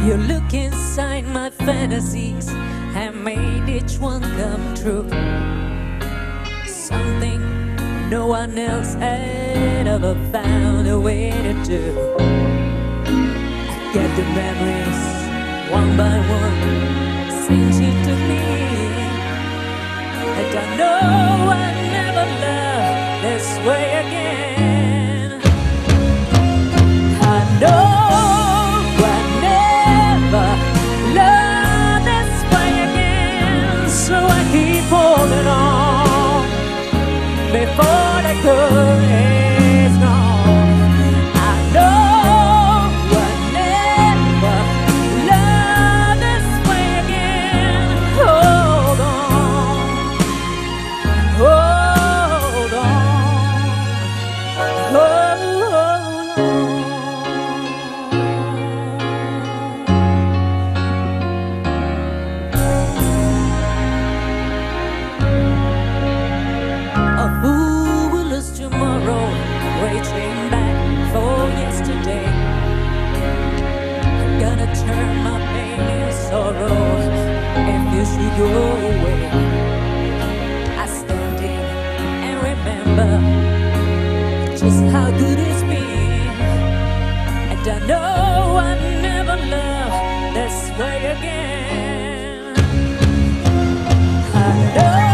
You look inside my fantasies and made each one come true. Something no one else had ever found a way to do. Get the memories one by one sinking to me. And I know I never loved this way again. I know I never loved this way again. So I keep holding on before the good is gone. I know I never loved this way again. Hold on, hold on, hold on. A fool will lose tomorrow, reaching back for yesterday. I'm gonna turn my pain into sorrow if you should go away. I stand in and remember just how good it's been. And I know I never loved this way again. I know